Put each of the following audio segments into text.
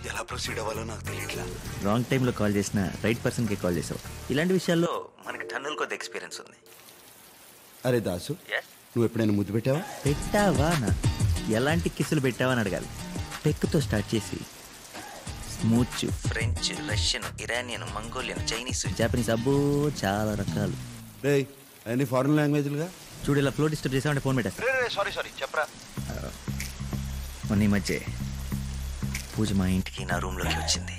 ఎలా ప్రొసీడ్ అవ్వాలో నాకు తెలియట్లా. రాంగ్ టైంలో కాల్ చేసిన రైట్ పర్సన్కి కాల్ చేసావు. ఇలాంటి విషయాల్లో మనకి టన్నుల కొద్ది ఎక్స్పీరియన్స్ ఉంది. అరే దాసు, నువ్వు ఎప్పుడైనా ముద్దు పెట్టావా? పెట్టావా నా ఎలాంటి కిస్సులు పెట్టావా అని అడగాలి. టెక్తో స్టార్ట్ చేసి smooch, French, Russian, Iranian, Mongolian, Chinese, Japanese, అబ్బో చాలా రకాలు. రే అన్ని ఫారెన్ లాంగ్వేజ్లుగా. చూడు ఇలా ఫ్లో డిస్టర్బ్ చేసామంటే ఫోన్ పెట్టేస్తా. సారీ చెప్పరా. మొన్న ఈ మధ్య పూజ మా ఇంటికి నా రూమ్లోకి వచ్చింది.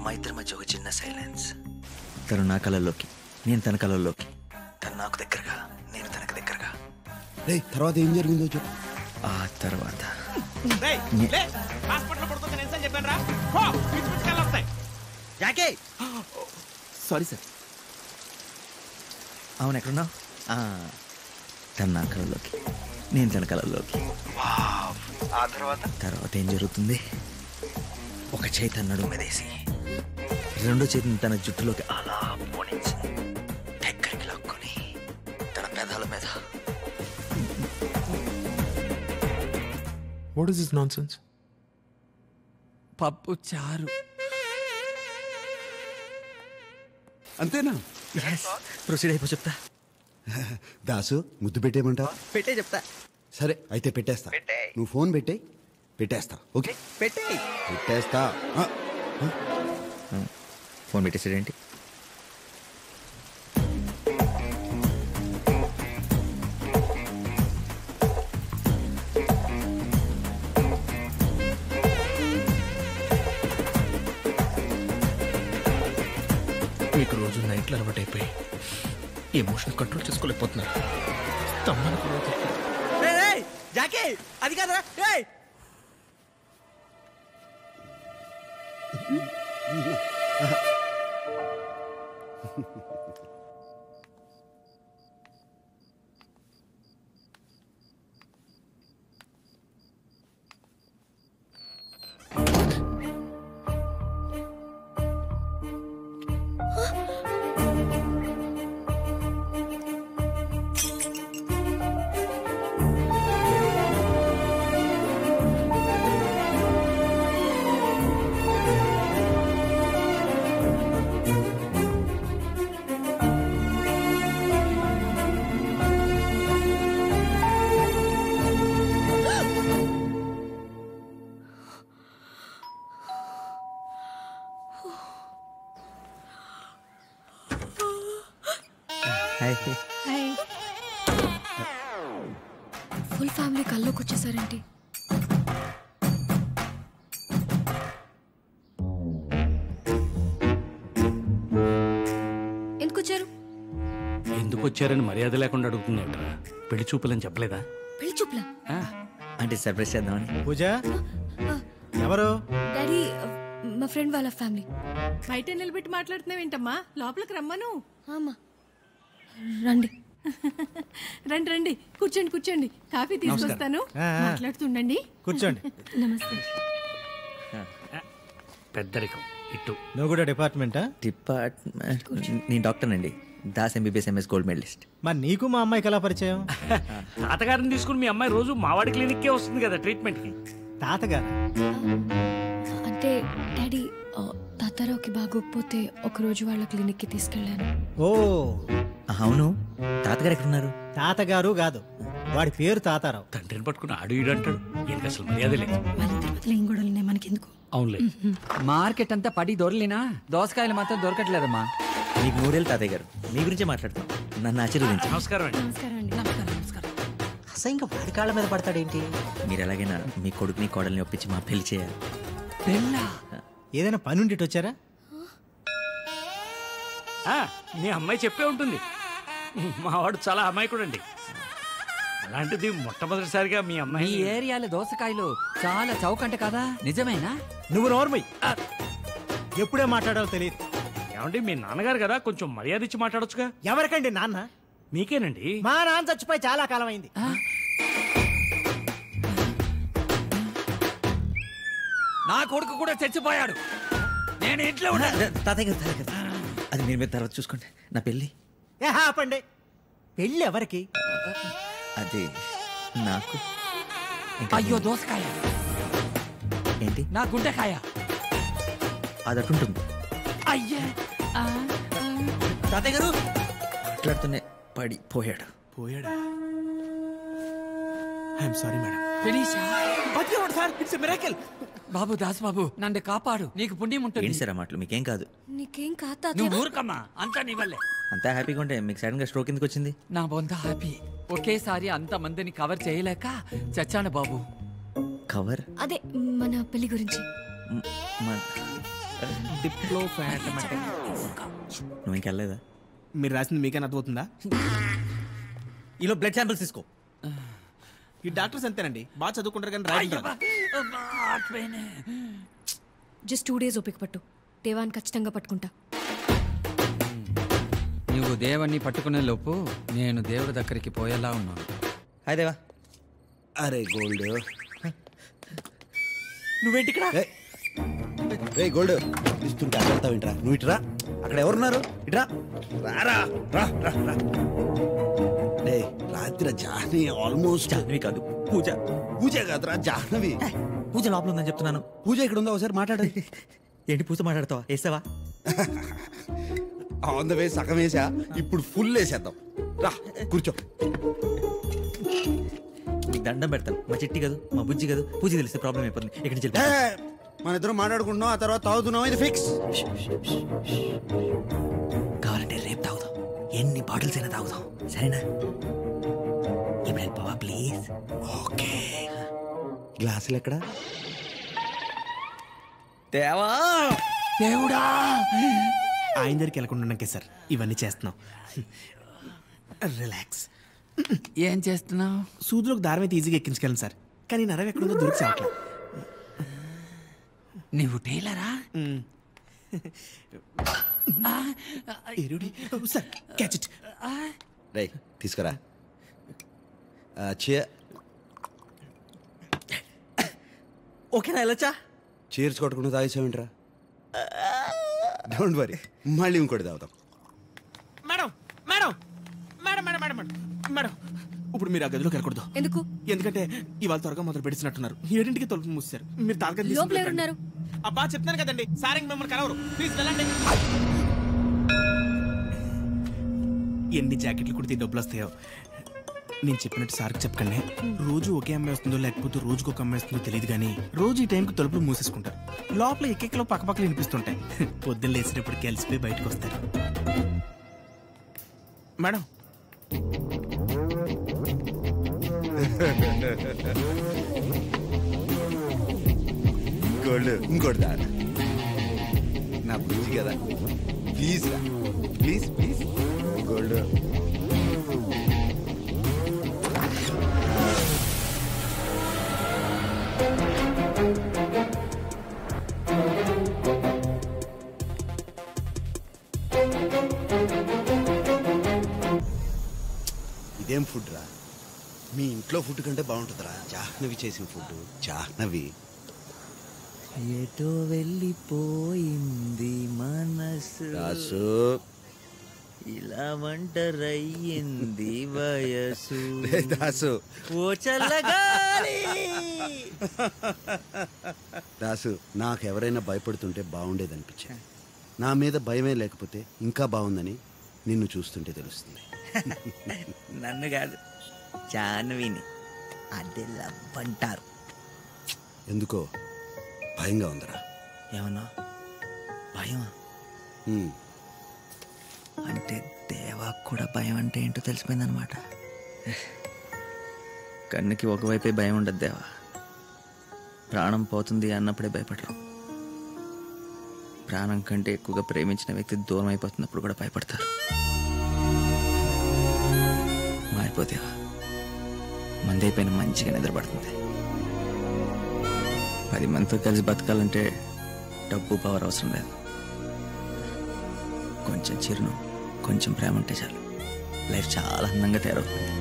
మా ఇద్దరి మధ్య ఒక చిన్న సైలెన్స్. తను నా కళల్లోకి, నేను తన కళల్లోకి. తను నాకు దగ్గరగా, నేను తనకు దగ్గరగా. రే తర్వాత ఏం జరిగిందో చెప్పు. ఆ తర్వాత సారీ సార్. అవును ఎక్కడున్నావు? తను నా కళల్లోకి, నేను తన కళల్లోకి. ఆ తర్వాత ఏం జరుగుతుంది? ఒక చేయి తన నడుము మీదేసి రెండో చేతిని తన జుట్టులోకి అలా పోనించి దగ్గరికి లాక్కొని తన పెదాల మీద. What is this nonsense? పప్పు చారు. అంతేనా? ప్రొసీడ్ అయిపో చెప్తా. దాసు ముద్దు పెట్టేయమంటావా? పెట్టే చెప్తా. సరే అయితే పెట్టేస్తా. నువ్వు ఫోన్ పెట్టేస్తా. ఓకే పెట్టేస్తా. ఫోన్ పెట్టేసాడేంటి? మీకు రోజు నైట్లు అలవాటు అయిపోయి ఎమోషన్ కంట్రోల్ చేసుకోలేకపోతున్నారు. అది కాదురా. ఫుల్ ఫ్యామిలీ కల్లోకి వచ్చేసారేంటి? ఎందుకు వచ్చారు? ఎందుకు వచ్చారని మర్యాద లేకుండా అడుగుతుందంటరా. పెళ్లి చూపులని చెప్పలేదా? పెళ్లి చూపులా? అంటే సర్ప్రైజ్ చేద్దామని. పూజ ఎవరు? డాడీ మా ఫ్రెండ్ వాళ్ళ ఫ్యామిలీ. బయట నిలబెట్టి మాట్లాడుతున్నావేంటమ్మా? లోపలికి రమ్మను. అమ్మా రండి. రండి రండి, కూర్చోండి. కాఫీ తీసుకొస్తాను, మాట్లాడుతుండండి. కూర్చోండి. నమస్తే. పెద్దరికం ఇటు. నువ్వు కూడా డిపార్ట్మెంటా? నేను డాక్టర్ అండి. Das MBBS MS gold medalist. మరి నీకు మా అమ్మాయికి ఎలా పరిచయం? తాతగారిని తీసుకుని మీ అమ్మాయి రోజు మావాడి క్లినిక్కే వస్తుంది కదా ట్రీట్మెంట్కి. తాతగారు అంటే డాడీ తాతారావుకి బాగోకపోతే ఒకరోజు వాళ్ళ క్లినిక్కి తీసుకెళ్ళాను. ఓ అవును, తాతగారు ఎక్కడున్నారు? తాతగారు కాదు, వాడి పేరు తాతారావు. తండ్రిని పట్టుకుని ఆడు ఈడు అంటాడు. ఈయనకి అసలు మర్యాద లేదు. వాళ్ళ తిరుపతిలో ఏం గొడవలున్నాయి మనకెందుకు? అవునులే. మార్కెట్ అంతా పడి దొరలేనా, దోసకాయలు మాత్రం దొరకట్లేదమ్మా. మీకు 3 ఏళ్ళు తాతయ్య గారు. మీ గురించే మాట్లాడతాం. నన్ను ఆశీర్వదించండి. నమస్కారం అండి. నమస్కారం అండి. నమస్కారం. అసలు ఇంకా వాడి కాళ్ళ మీద పడతాడేంటి? మీరు ఎలాగైనా మీ కొడుకుని కోడల్ని ఒప్పించి మా పెళ్లి చేయాలి. పెళ్ళా? ఏదైనా పని ఉండి వచ్చారా? మీ అమ్మాయి చెప్పే ఉంటుంది. మావాడు చాలా అమాయకుడు అండి. అలాంటిది మొట్టమొదటిసారిగా మీ అమ్మాయి. ఈ ఏరియాలో దోసకాయలు చాలా చౌకంట కదా, నిజమేనా? నువ్వు నోర్మై. ఎప్పుడే మాట్లాడాలో తెలియదు. ఏమండి మీ నాన్నగారు కదా, కొంచెం మర్యాద ఇచ్చి మాట్లాడొచ్చుగా. ఎవరికండి నాన్న? మీకేనండి. మా నాన్న చచ్చిపోయి చాలా కాలం అయింది. నా కొడుకు కూడా చచ్చిపోయాడు. నేను ఇంట్లో ఉన్నా. తాతయ్య గారు అది మీరు తర్వాత చూసుకోండి. నా పెళ్ళి. ఆపండి. పెళ్ళి ఎవరికి? అది నాకు. అయ్యో దోసకాయ ఏంటి? నా గుండెకాయ. అది అటుంటుంది. అయ్యా తాతయ్య గారు మాట్లాడుతూనే పడిపోయాడు. పోయాడా? I'm sorry madam. ఫినిషా సార్, ఇట్స్ ఎ మిరాకిల్. బాబు దాస్ బాబు నన్ను కాపాడు, నీకు పుణ్యం ఉంటుంది. ఏంటి సార్ ఆ మాటలు? మీకేం కాదు. నీకేం కాదు నువ్వు ఊరుకమ్మా, అంతా నీ వల్లే. అంతా హ్యాపీగా ఉంటే మీకు సడన్ గా స్ట్రోక్ ఎందుకు వచ్చింది? నా బొంద హ్యాపీ. ఒకేసారి అంత మందిని కవర్ చేయలేక చచ్చాను బాబు. కవర్? అదే మన పెళ్లి గురించి. నువ్వు ఇంకెళ్ళలేదా? మీరు రాసింది మీకేనా అర్థమవుతుందా? ఈలో బ్లడ్ శాంపిల్స్ తీసుకో. ఈ డాక్టర్స్ అంతేనండి, బాగా చదువుకుంటారు కానీ రాయడం. జస్ట్ 2 days ఓపిక పట్టు, దేవాన్ని ఖచ్చితంగా పట్టుకుంటా. నువ్వు దేవుణ్ణి పట్టుకునే లోపు నేను దేవుడి దగ్గరికి పోయేలా ఉన్నాను. హాయ్ దేవా. అరే గోల్డ్, నువ్వేంటి ఇక్కడ? రే గోల్డ్, ఇస్తుంటే అక్కడ వెళ్తావేంట్రా? నువ్వు ఇటురా, అక్కడ ఎవరున్నారు? ఇట్రా, రారా, రా రా రా. రే రాత్రి జాహ్నవి ఆల్మోస్ట్. జాహ్నవి కాదు, పూజ. పూజ కాదురా, జాహ్నవి. పూజ లోపల ఉందని చెప్తున్నాను. పూజ ఇక్కడ ఉందా? ఒకసారి మాట్లాడు. ఏంటి పూజ మాట్లాడతావా? వేసావా? ఆన్ ద వే సగం వేసా, ఇప్పుడు ఫుల్ వేసేద్దాం. రా కూర్చో. నీకు దండం పెడతాను. మా చెట్టి కాదు, మా బుజ్జి కాదు. పూజ తెలిస్తే ప్రాబ్లం అయిపోతుంది. ఇక్కడి నుంచి ఏ, మన ఇద్దరం మాట్లాడుకుంటున్నాం, ఆ తర్వాత తాగుతున్నాం, ఇది ఫిక్స్. కావాలంటే రేపు తాగుదాం, ఎన్ని బాటిల్స్ అయినా తాగుదాం, సరేనా? ఇప్పుడు వెళ్ళిపోవా ప్లీజ్? ఓకే. గ్లాసులు ఎక్కడ? దేవా, దేవుడా, ఆయన దగ్గరికి వెళ్ళకుండా సార్ ఇవన్నీ చేస్తున్నాం. రిలాక్స్. ఏం చేస్తున్నావు? సూదులోకి దారం అయితే ఈజీగా ఎక్కించగలను సార్, కానీ నరం ఎక్కడుందో దొరికి చావట్లేదు. నువ్వు టైలరా? Sir catch it. రే తీసుకురా. ఓకేనా? వెళ్ళొచ్చా? చీర్స్ కొట్టుకుంటూ తాగేసావేంట్రా? డోంట్ వరీ, మళ్ళీ ఇంకోటి తాగుతాం. Madam madam madam madam madam madam madam, ఇప్పుడు మీరు ఆ గదిలోకి వెళ్ళకూడదు. ఎందుకు? ఎందుకంటే ఇవాళ త్వరగా మొదలు పెడుతున్నట్టున్నారు. 7ంటికి తలుపు మూసారు. మీరు తాగదు. లోపల ఎవరున్నారు? అబ్బా చెప్తాను కదండి, సార్ ఇంక మిమ్మల్ని కలవరు. ప్లీజ్ వెళ్ళండి. ఎన్ని జాకెట్లు కుడితే డబ్బులు వస్తాయో. నేను చెప్పినట్టు సార్కి చెప్పకండి. రోజు ఒకే అమ్మాయి వస్తుందో లేకపోతే రోజుకు ఒక అమ్మాయి వస్తుందో తెలియదు, కానీ రోజు ఈ టైంకి తలుపులు మూసేసుకుంటారు. లోపల ఎక్కెక్కలో పక్కపక్కలు వినిపిస్తుంటాయి. పొద్దున్న లేచినప్పుడు కలిసిపోయి బయటకు వస్తారు. మేడం గోల్డ్, ఇంకోటి దా. నా బుజ్జి కదా, ప్లీజ్ రా, ప్లీజ్ ప్లీజ్ గోల్డ్. ఇదేం ఫుడ్ రా? మీ ఇంట్లో ఫుడ్ కంటే బాగుంటుందిరా జాహ్నవి చేసిన ఫుడ్. జాహ్నవి ఎటో వెళ్ళిపోయింది మనసు, దాసు. ఇలా ఒంటరయ్యింది వయసు. రే దాసు, ఓ చల్లగాలి. దాసు, నాకు ఎవరైనా భయపడుతుంటే బాగుండేదనిపించింది. నా మీద భయమే లేకపోతే ఇంకా బాగుందని నిన్ను చూస్తుంటే తెలుస్తుంది. నన్ను కాదు, జాహ్నవిని. అదే లవ్ అంటారు. ఎందుకో భయంగా ఉందిరా. ఏమన్నా భయమా? అంటే దేవా కూడా భయం అంటే ఏంటో తెలిసిపోయిందనమాట. కన్నుకి ఒకవైపే భయం ఉండదు దేవా. ప్రాణం పోతుంది అన్నప్పుడే భయపడరు. ప్రాణం కంటే ఎక్కువగా ప్రేమించిన వ్యక్తి దూరం అయిపోతున్నప్పుడు కూడా భయపడతారు. మారిపోతేవా మందైపోయిన మంచిగా నిద్రపడుతుంది. 10 మందితో కలిసి బతకాలంటే డబ్బు పవర్ అవసరం లేదు. కొంచెం చిరును, కొంచెం ప్రేమ ఉంటే చాలు. లైఫ్ చాలా అందంగా తయారవుతుంది.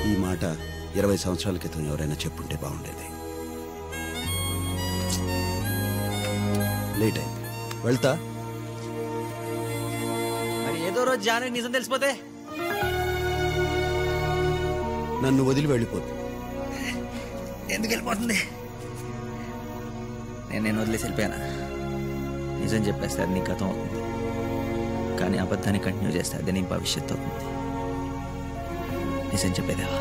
ఈ మాట 20 సంవత్సరాల క్రితం ఎవరైనా చెప్పుంటే బాగుండేది. లేట్ అయింది, వెళ్తా. మరి ఏదో రోజు జాహ్నవి నిజం తెలిసిపోతే నన్ను వదిలి వెళ్ళిపోతుంది. ఎందుకు వెళ్ళిపోతుంది? నేను వదిలేసి వెళ్ళిపోయానా? నిజం చెప్పేస్తే అది నీ గతం అవుతుంది, కానీ అబద్ధాన్ని కంటిన్యూ చేస్తే అది నీ భవిష్యత్తు అవుతుంది. నిజం చెప్పేదేవా?